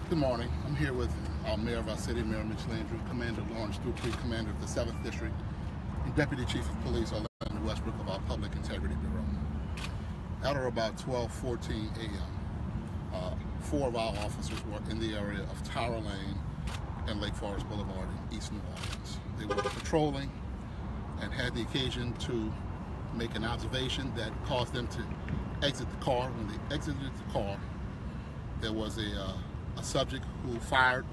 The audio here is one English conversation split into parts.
Good morning. I'm here with our mayor of our city, Mayor Mitch, Commander Lawrence Dupree, Commander of the 7th District, and Deputy Chief of Police Landrieu Westbrook of our Public Integrity Bureau. At or about 12:14 a.m., 4 of our officers were in the area of Tower Lane and Lake Forest Boulevard in East New Orleans. They were patrolling and had the occasion to make an observation that caused them to exit the car. When they exited the car, there was a subject who fired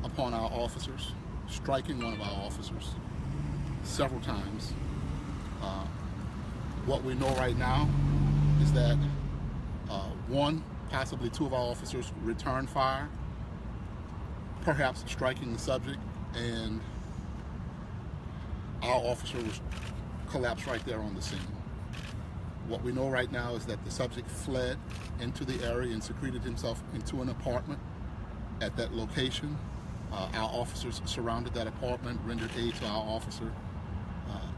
upon our officers, striking one of our officers several times. What we know right now is that one, possibly 2 of our officers returned fire, perhaps striking the subject, and our officer was collapsed right there on the scene. What we know right now is that the subject fled into the area and secreted himself into an apartment at that location. Our officers surrounded that apartment, rendered aid to our officer.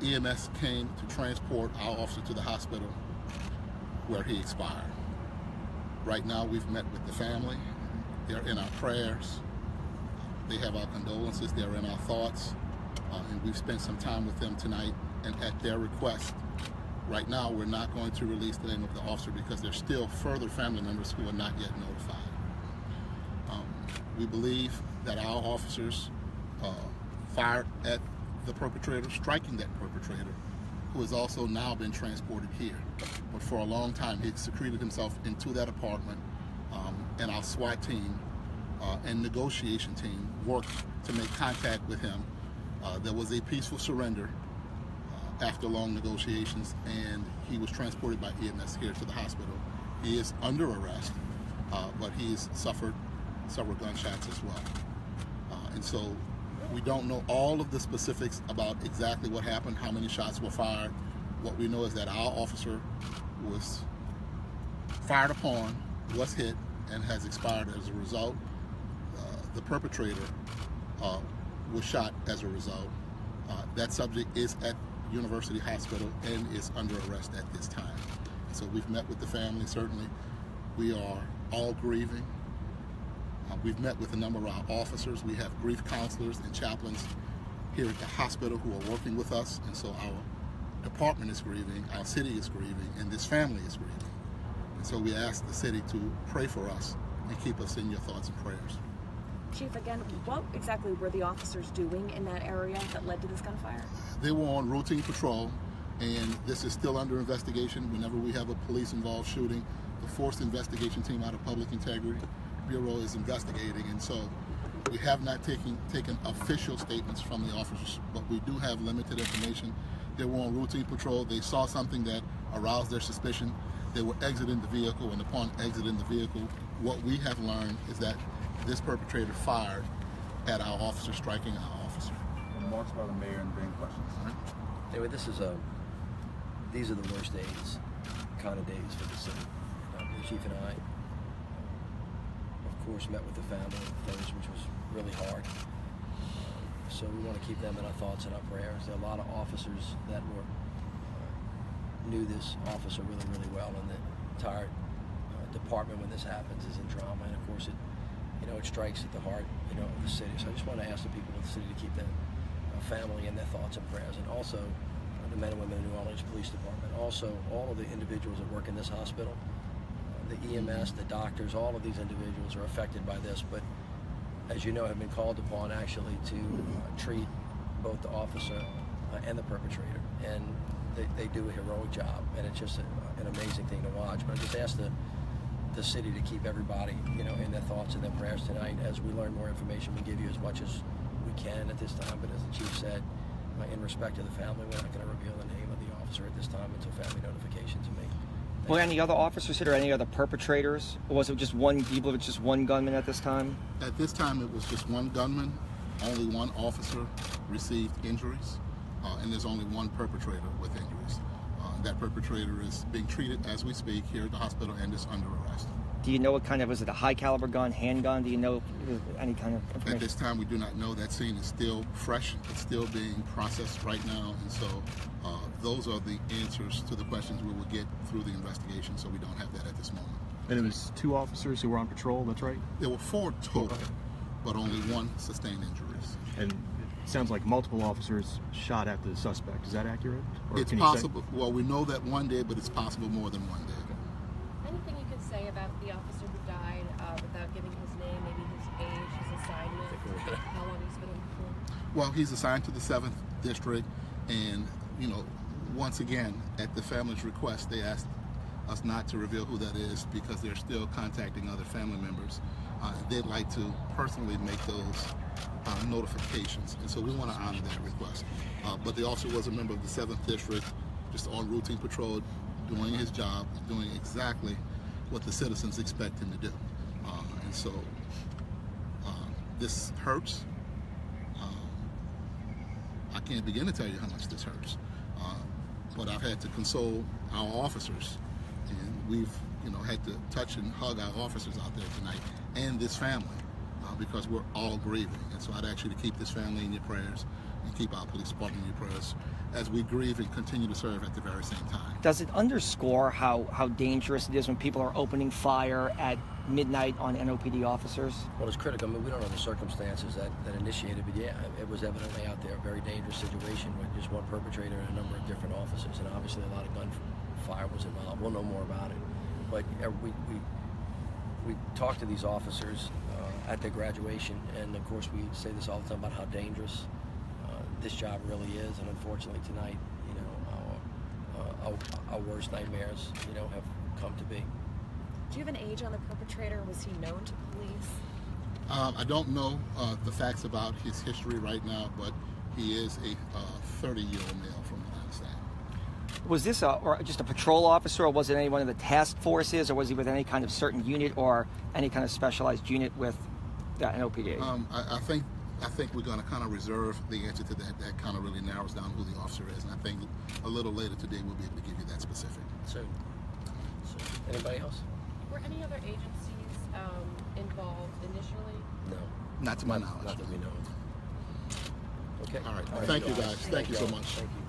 EMS came to transport our officer to the hospital where he expired. Right now we've met with the family. They're in our prayers. They have our condolences. They're in our thoughts. And we've spent some time with them tonight, and at their request, right now we're not going to release the name of the officer because there's still further family members who are not yet notified. We believe that our officers fired at the perpetrator, striking that perpetrator, who has also now been transported here. But for a long time, he secreted himself into that apartment, and our SWAT team and negotiation team worked to make contact with him. There was a peaceful surrender after long negotiations, and he was transported by EMS here to the hospital. He is under arrest, but he's suffered several gunshots as well. And so we don't know all of the specifics about exactly what happened, how many shots were fired. What we know is that our officer was fired upon, was hit, and has expired as a result. The perpetrator was shot as a result. That subject is at University Hospital and is under arrest at this time. So we've met with the family. Certainly we are all grieving. We've met with a number of our officers. We have grief counselors and chaplains here at the hospital who are working with us, and so our department is grieving, our city is grieving, and this family is grieving. And so we ask the city to pray for us and keep us in your thoughts and prayers. Chief, again, what exactly were the officers doing in that area that led to this gunfire? They were on routine patrol, and this is still under investigation. Whenever we have a police-involved shooting, the Forced Investigation Team out of Public Integrity Bureau is investigating, and so we have not taken official statements from the officers, but we do have limited information. They were on routine patrol. They saw something that aroused their suspicion. They were exiting the vehicle, and upon exiting the vehicle, what we have learned is that this perpetrator fired at our officer, striking our officer. Remarks by the mayor and bring questions. Anyway, these are the worst days, kind of days for the city. The chief and I, of course, met with the family first, which was really hard. So we want to keep them in our thoughts and our prayers. There are a lot of officers that knew this officer really, really well, and the entire department, when this happens, is in trauma. And of course, it strikes at the heart, of the city. So I just want to ask the people of the city to keep the family in their thoughts and prayers, and also the men and women of the New Orleans Police Department. Also, all of the individuals that work in this hospital, the EMS, the doctors, all of these individuals are affected by this, but as you know, have been called upon actually to treat both the officer and the perpetrator, and they do a heroic job, and it's just an amazing thing to watch. But I just ask the city to keep everybody, in their thoughts and their prayers tonight. As we learn more information, we give you as much as we can at this time, but as the chief said, in respect to the family, we're not going to reveal the name of the officer at this time until family notification to me. Were any other officers hit or any other perpetrators? Or was it just one gunman at this time? At this time, it was just one gunman. Only one officer received injuries, and there's only one perpetrator with injuries. That perpetrator is being treated as we speak here at the hospital and is under arrest. Do you know what kind of, was it a high caliber gun, handgun? Do you know any kind of information? At this time, we do not know. That scene is still fresh. It's still being processed right now, and so those are the answers to the questions we will get through the investigation, so we don't have that at this moment. And it was 2 officers who were on patrol, that's right? There were 4 total, Okay. but only 1 sustained injuries. And it sounds like multiple officers shot at the suspect. Is that accurate? Or It's can you say- possible. Well, we know that 1 did, but it's possible more than 1 did. Anything you could say about the officer who died without giving his name, maybe his age, his assignment, how long he's been in patrol? Well, he's assigned to the 7th District, and, you know, once again, at the family's request, they asked us not to reveal who that is because they're still contacting other family members. They'd like to personally make those notifications, and so we want to honor that request. But the officer was a member of the 7th District, just on routine patrol, doing his job, doing exactly what the citizens expect him to do. And so this hurts. I can't begin to tell you how much this hurts. But I've had to console our officers, and we've, you know, had to touch and hug our officers out there tonight and this family because we're all grieving. And so I'd ask you to keep this family in your prayers and keep our police department in your prayers as we grieve and continue to serve at the very same time. Does it underscore how dangerous it is when people are opening fire at midnight on NOPD officers? Well, it's critical. I mean, we don't know the circumstances that initiated, but yeah, it was evidently out there a very dangerous situation with just one perpetrator and a number of different officers, and obviously a lot of gunfire was involved. We'll know more about it, but we talk to these officers at their graduation, and of course we say this all the time about how dangerous this job really is, and unfortunately tonight, you know, our worst nightmares, you know, have come to be. Do you have an age on the perpetrator? Was he known to police? I don't know the facts about his history right now, but he is a 30-year-old male from what I understand. Was this just a patrol officer, or was it any one of the task forces, or was he with any kind of certain unit or any kind of specialized unit with the NOPD? I think we're going to kind of reserve the answer to that. That kind of really narrows down who the officer is, and I think a little later today we'll be able to give you that specific. So anybody else? Were any other agencies involved initially? No. Not to my knowledge. Not that we know of. Okay. All right. Thank you, guys. Thank you so much. Thank you.